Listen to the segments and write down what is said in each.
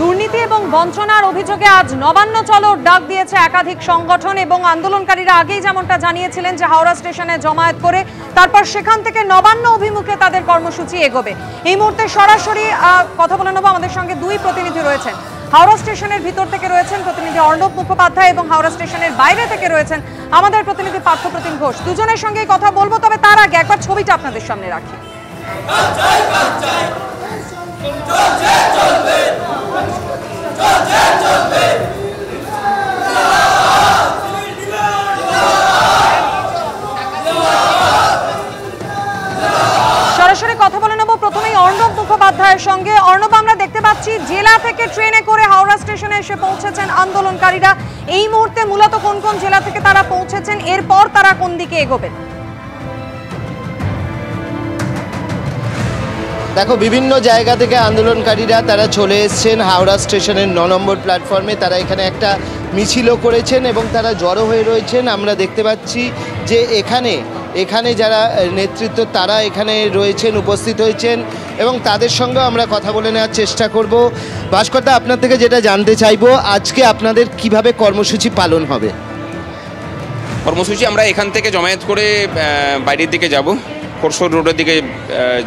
দুর্নীতি এবং বঞ্চনার অভিযোগে আজ নবান্ন চলোর ডাক দিয়েছে একাধিক সংগঠন এবং আন্দোলনকারীরা আগেই যেমনটা জানিয়েছিলেন যে হাওড়া স্টেশনে জমায়েত করে তারপর সেখান থেকে নবান্ন অভিমুখে তাদের কর্মসূচি এগোবে। এই মুহূর্তে সরাসরি কথা বলে নেব, আমাদের সঙ্গে দুই প্রতিনিধি রয়েছেন। হাওড়া স্টেশনের ভিতর থেকে রয়েছেন প্রতিনিধি অর্ণব মুখোপাধ্যায় এবং হাওড়া স্টেশনের বাইরে থেকে রয়েছেন আমাদের প্রতিনিধি পার্থপ্রতিম ঘোষ। দুজনের সঙ্গেই কথা বলবো, তবে তার আগে একবার ছবিটা আপনাদের সামনে রাখি। সরাসরি কথা বলে নেব প্রথমেই অর্ণব মুখোপাধ্যায়ের সঙ্গে। অর্ণব, আমরা দেখতে পাচ্ছি জেলা থেকে ট্রেনে করে হাওড়া স্টেশনে এসে পৌঁছেছেন আন্দোলনকারীরা। এই মুহূর্তে মূলত কোন কোন জেলা থেকে তারা পৌঁছেছেন, এরপর তারা কোন দিকে এগোবেন? দেখো, বিভিন্ন জায়গা থেকে আন্দোলনকারীরা তারা চলে এসছেন হাওড়া স্টেশনের 9 নম্বর প্ল্যাটফর্মে। তারা এখানে একটা মিছিলও করেছেন এবং তারা জড়ো হয়ে রয়েছেন। আমরা দেখতে পাচ্ছি যে এখানে যারা নেতৃত্ব তারা এখানে রয়েছেন, উপস্থিত হয়েছেন এবং তাদের সঙ্গে আমরা কথা বলে নেওয়ার চেষ্টা করব। ভাস্করদা, আপনার থেকে যেটা জানতে চাইবো, আজকে আপনাদের কিভাবে কর্মসূচি পালন হবে? কর্মসূচি আমরা এখান থেকে জমায়েত করে বাইরের দিকে যাব, খোরশোর রোডের দিকে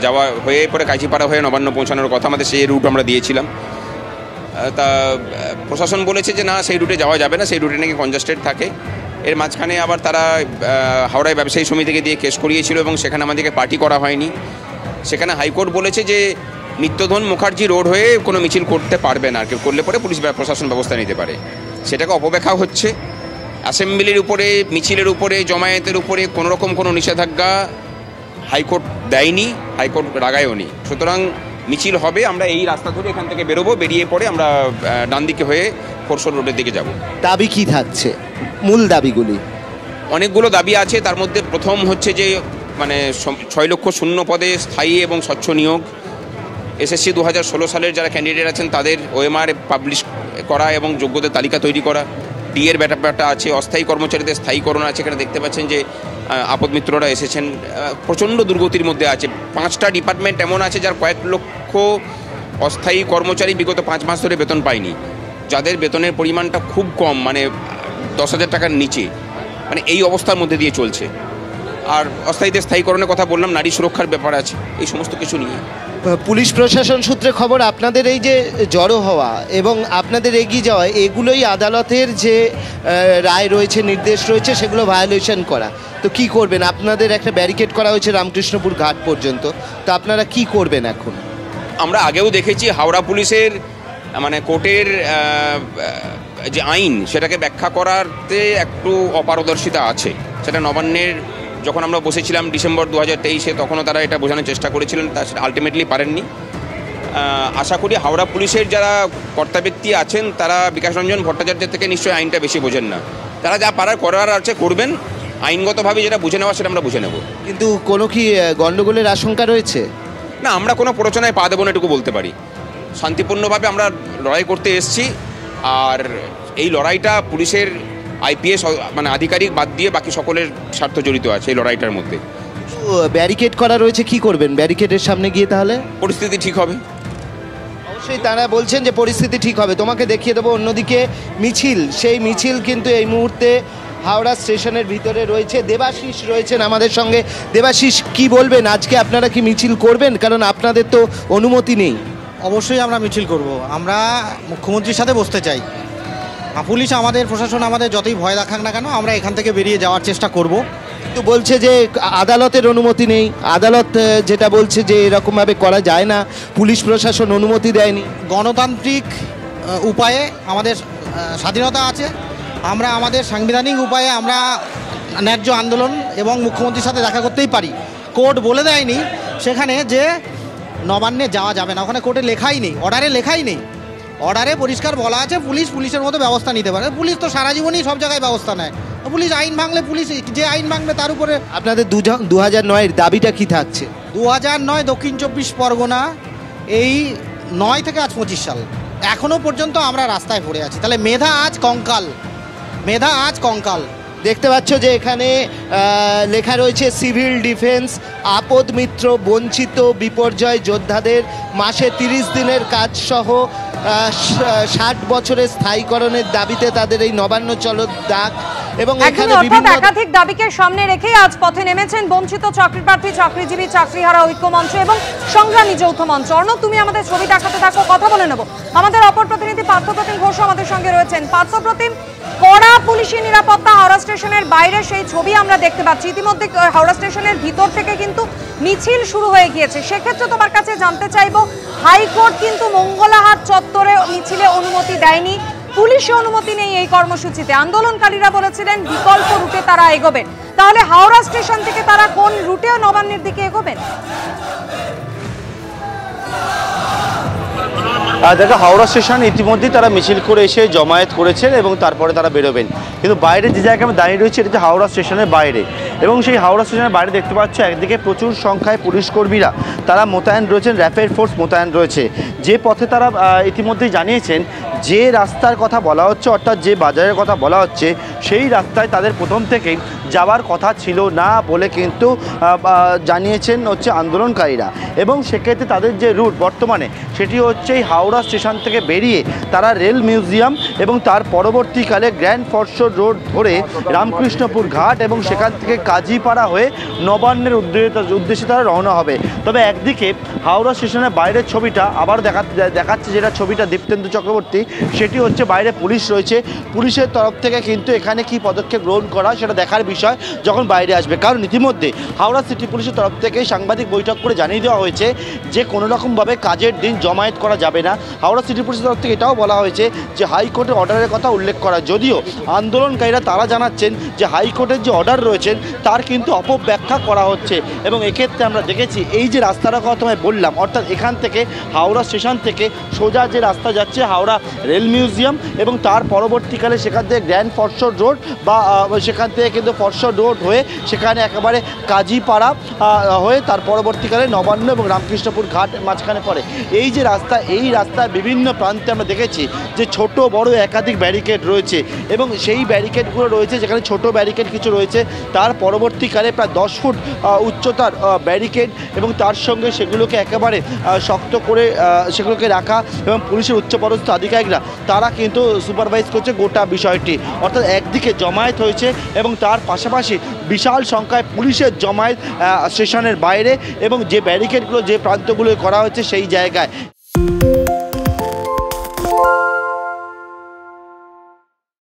যাওয়া হয়ে পরে কাঁচিপাড়া হয়ে নবান্ন পৌঁছানোর কথা। আমাদের সেই রুট আমরা দিয়েছিলাম, তা প্রশাসন বলেছে যে না, সেই রুটে যাওয়া যাবে না, সেই রুটে নাকি কনজাস্টেড থাকে। এর মাঝখানে আবার তারা হাওড়ায় ব্যবসায়ী সমিতিকে দিয়ে কেস করিয়েছিল এবং সেখানে আমাদেরকে পার্টি করা হয়নি। সেখানে হাইকোর্ট বলেছে যে নিত্যধন মুখার্জি রোড হয়ে কোনো মিছিল করতে পারবে না, কেউ করলে পরে পুলিশ প্রশাসন ব্যবস্থা নিতে পারে। সেটাকে অপব্যাখ্যা হচ্ছে। অ্যাসেম্বলির উপরে, মিছিলের উপরে, জমায়েতের উপরে কোনোরকম কোনো নিষেধাজ্ঞা হাইকোর্ট দেয়নি, হাইকোর্ট লাগায়ওনি। সুতরাং মিছিল হবে, আমরা এই রাস্তা ধরে এখান থেকে বেরোবো, বেরিয়ে পরে আমরা ডান দিকে হয়ে খোরশোর রোডের দিকে যাব। দাবি কি থাকছে, মূল দাবিগুলি? অনেকগুলো দাবি আছে, তার মধ্যে প্রথম হচ্ছে যে 6 লক্ষ শূন্য পদে স্থায়ী এবং স্বচ্ছ নিয়োগ। এসএসসি 2016 সালের যারা ক্যান্ডিডেট আছেন তাদের ওএমআর পাবলিশ করা এবং যোগ্যদের তালিকা তৈরি করা। ডিএর ব্যাপারটা আছে, অস্থায়ী কর্মচারীদের স্থায়ীকরণ আছে। এখানে দেখতে পাচ্ছেন যে আপদ মিত্ররা এসেছেন, প্রচণ্ড দুর্গতির মধ্যে আছে। 5টা ডিপার্টমেন্ট এমন আছে যার কয়েক লক্ষ অস্থায়ী কর্মচারী বিগত 5 মাস ধরে বেতন পায়নি, যাদের বেতনের পরিমাণটা খুব কম, 10,000 টাকার নিচে। এই অবস্থার মধ্যে দিয়ে চলছে। আর অস্থায়ীদের স্থায়ীকরণের কথা বললাম, নারী সুরক্ষার ব্যাপার আছে, এই সমস্ত কিছু নিয়ে। পুলিশ প্রশাসন সূত্রে খবর, আপনাদের এই যে জড়ো হওয়া এবং আপনাদের এগিয়ে যাওয়া, এগুলোই আদালতের যে রায় রয়েছে, নির্দেশ রয়েছে, সেগুলো ভায়োলেশন করা। তো কি করবেন? আপনাদের একটা ব্যারিকেড করা হয়েছে রামকৃষ্ণপুর ঘাট পর্যন্ত, তো আপনারা কি করবেন এখন? আমরা আগেও দেখেছি হাওড়া পুলিশের কোর্টের যে আইন, সেটাকে ব্যাখ্যা করাতে একটু অপারদর্শিতা আছে। সেটা নবান্নের যখন আমরা বসেছিলাম ডিসেম্বর 2023-এ, তখনও তারা এটা বোঝানোর চেষ্টা করেছিলেন, তা সেটা আলটিমেটলি পারেননি। আশা করি হাওড়া পুলিশের যারা কর্তা ব্যক্তি আছেন তারা বিকাশ রঞ্জন ভট্টাচার্যের থেকে নিশ্চয়ই আইনটা বেশি বোঝেন না। তারা যা পারার করার আছে করবেন, আইনগতভাবে যেটা বুঝে নেওয়া সেটা আমরা বুঝে নেব। কিন্তু কোনো কি গণ্ডগোলের আশঙ্কা রয়েছে? না, আমরা কোনো প্ররোচনায় পা দেবো না, এটুকু বলতে পারি। শান্তিপূর্ণভাবে আমরা লড়াই করতে এসেছি, আর এই লড়াইটা পুলিশের আইপিএস আধিকারিক বাদ দিয়ে বাকি সকলের স্বার্থ জড়িত আছে এই লড়াইটার মধ্যে। ব্যারিকেড করা রয়েছে, কি করবেন ব্যারিকেডের সামনে গিয়ে? তাহলে পরিস্থিতি ঠিক হবে। অবশ্যই তারা বলছেন যে পরিস্থিতি ঠিক হবে। তোমাকে দেখিয়ে দেবো অন্যদিকে মিছিল, সেই মিছিল কিন্তু এই মুহূর্তে হাওড়া স্টেশনের ভিতরে রয়েছে। দেবাশিস রয়েছেন আমাদের সঙ্গে। দেবাশিস, কি বলবেন, আজকে আপনারা কি মিছিল করবেন? কারণ আপনাদের তো অনুমতি নেই। অবশ্যই আমরা মিছিল করব। আমরা মুখ্যমন্ত্রীর সাথে বসতে চাই। পুলিশ আমাদের, প্রশাসন আমাদের যতই ভয় দেখাক না কেন, আমরা এখান থেকে বেরিয়ে যাওয়ার চেষ্টা করব। কিন্তু বলছে যে আদালতের অনুমতি নেই, আদালত যেটা বলছে যে এরকমভাবে করা যায় না, পুলিশ প্রশাসন অনুমতি দেয়নি। গণতান্ত্রিক উপায়ে আমাদের স্বাধীনতা আছে, আমরা আমাদের সাংবিধানিক উপায়ে আমরা ন্যায্য আন্দোলন এবং মুখ্যমন্ত্রীর সাথে দেখা করতেই পারি। কোর্ট বলে দেয়নি সেখানে যে নবান্নে যাওয়া যাবে না, ওখানে কোর্টে লেখাই নেই, অর্ডারে লেখাই নেই। অর্ডারে পরিষ্কার বলা আছে পুলিশের মতো ব্যবস্থা নিতে পারে। পুলিশ তো সারা জীবনই সব জায়গায় ব্যবস্থা নেয়। পুলিশ আইন ভাঙলে, পুলিশ যে আইন ভাঙবে তার উপরে। আপনাদের 2009-এর দাবিটা কি থাকছে? 2009 দক্ষিণ 24 পরগনা, এই 9 থেকে আজ 25 সাল এখনও পর্যন্ত আমরা রাস্তায় পড়ে আছি। তাহলে মেধা আজ কঙ্কাল, মেধা আজ কঙ্কাল। দেখতে পাচ্ছ যে এখানে লেখা রয়েছে সিভিল ডিফেন্স, আপদ মিত্র, বঞ্চিত, বিপর্যয় যোদ্ধাদের মাসে 30 দিনের কাজ সহ 60 বছরের স্থায়ীকরণের দাবিতে তাদের এই নবান্ন চলো ডাক এবং এখানে বিভিন্ন একাধিক দাবিকে সামনে রেখে আজ পথে নেমেছেন বঞ্চিত চাকরিপ্রার্থী, চাকরিজীবী, চাকরিহারা ঐক্য মঞ্চ এবং সংগ্রামী যৌথ মঞ্চ। অর্ণব, তুমি আমাদের ছবি দেখাতে থাকো, কথা বলে নেব। আমাদের অপর প্রতিনিধি পার্থপ্রতিম ঘোষ আমাদের সঙ্গে রয়েছেন। পার্থপ্রতিম, কড়া পুলিশি নিরাপত্তা হাওড়া স্টেশনের বাইরে, সেই ছবি আমরা দেখতে পাচ্ছি। ইতিমধ্যে হাওড়া স্টেশনের ভিতর থেকে কিন্তু মিছিল শুরু হয়ে গিয়েছে। সেক্ষেত্রে তোমার কাছে জানতে চাইবো, হাইকোর্ট কিন্তু মঙ্গলাহাট চত্বরে মিছিলে অনুমতি দেয়নি, পুলিশে অনুমতি নেই এই কর্মসূচিতে। আন্দোলনকারীরা বলেছিলেন বিকল্প রুটে তারা এগোবেন। তাহলে হাওড়া স্টেশন থেকে তারা কোন রুটে নবান্নের দিকে এগোবেন? দেখো, হাওড়া স্টেশন ইতিমধ্যেই তারা মিছিল করে এসে জমায়েত করেছেন এবং তারপরে তারা বেরোবেন। কিন্তু বাইরে যে জায়গায় আমি দাঁড়িয়ে রয়েছি, এটা হচ্ছে হাওড়া স্টেশনের বাইরে, এবং সেই হাওড়া স্টেশনের বাইরে দেখতে পাচ্ছ একদিকে প্রচুর সংখ্যায় পুলিশ কর্মীরা তারা মোতায়েন রয়েছেন, র্যাপিড ফোর্স মোতায়েন রয়েছে। যে পথে তারা ইতিমধ্যেই জানিয়েছেন যে রাস্তার কথা বলা হচ্ছে, অর্থাৎ যে বাজারের কথা বলা হচ্ছে, সেই রাস্তায় তাদের প্রথম থেকেই যাওয়ার কথা ছিল না বলে কিন্তু জানিয়েছেন হচ্ছে আন্দোলনকারীরা। এবং সেক্ষেত্রে তাদের যে রুট বর্তমানে, সেটি হচ্ছে এই হাওড়া স্টেশন থেকে বেরিয়ে তারা রেল মিউজিয়াম এবং তার পরবর্তীকালে গ্র্যান্ড ফরশ্বর রোড ধরে রামকৃষ্ণপুর ঘাট এবং সেখান থেকে কাজীপাড়া হয়ে নবান্নের উদ্দেশ্যে তারা রওনা হবে। তবে একদিকে হাওড়া স্টেশনের বাইরের ছবিটা আবার দেখাচ্ছে, যেটা ছবিটা দীপ্তেন্দু চক্রবর্তী, সেটি হচ্ছে বাইরে পুলিশ রয়েছে। পুলিশের তরফ থেকে কিন্তু এখানে কি পদক্ষেপ গ্রহণ করা সেটা দেখার বিষয় যখন বাইরে আসবে। কারণ ইতিমধ্যে হাওড়া সিটি পুলিশের তরফ থেকে সাংবাদিক বৈঠক করে জানিয়ে দেওয়া হয়েছে যে কোনো রকমভাবে কাজের দিন জমায়েত করা যাবে না। হাওড়া সিটি পুলিশের তরফ থেকে এটাও বলা হয়েছে যে হাইকোর্টের অর্ডারের কথা উল্লেখ করা, যদিও আন্দোলনকারীরা তারা জানাচ্ছেন যে হাইকোর্টের যে অর্ডার রয়েছেন তার কিন্তু অপব্যাখ্যা করা হচ্ছে। এবং এক্ষেত্রে আমরা দেখেছি এই যে রাস্তাটা কথা তোমায় বললাম, অর্থাৎ এখান থেকে হাওড়া স্টেশন থেকে সোজা যে রাস্তা যাচ্ছে হাওড়া রেল মিউজিয়াম এবং তার পরবর্তীকালে সেখান থেকে গ্র্যান্ড ফরশ্বর রোড বা সেখান থেকে কিন্তু ফরশ্বর রোড হয়ে সেখানে একেবারে কাজীপাড়া হয়ে তার পরবর্তীকালে নবান্ন এবং রামকৃষ্ণপুর ঘাট মাঝখানে পড়ে। এই যে রাস্তা, এই রাস্তার বিভিন্ন প্রান্তে আমরা দেখেছি যে ছোট বড় একাধিক ব্যারিকেড রয়েছে এবং সেই ব্যারিকেডগুলো রয়েছে, যেখানে ছোট ব্যারিকেড কিছু রয়েছে, তার পরবর্তীকালে প্রায় 10 ফুট উচ্চতার ব্যারিকেড এবং তার সঙ্গে সেগুলোকে একেবারে শক্ত করে সেগুলোকে রাখা এবং পুলিশের উচ্চপদস্থ আধিকারিকরা তারা কিন্তু সুপারভাইজ করছে গোটা বিষয়টি। অর্থাৎ একদিকে জমায়েত হয়েছে এবং তার পাশাপাশি বিশাল সংখ্যায় পুলিশের জমায়েত স্টেশনের বাইরে এবং যে ব্যারিকেডগুলো যে প্রান্তগুলো করা হয়েছে সেই জায়গায়।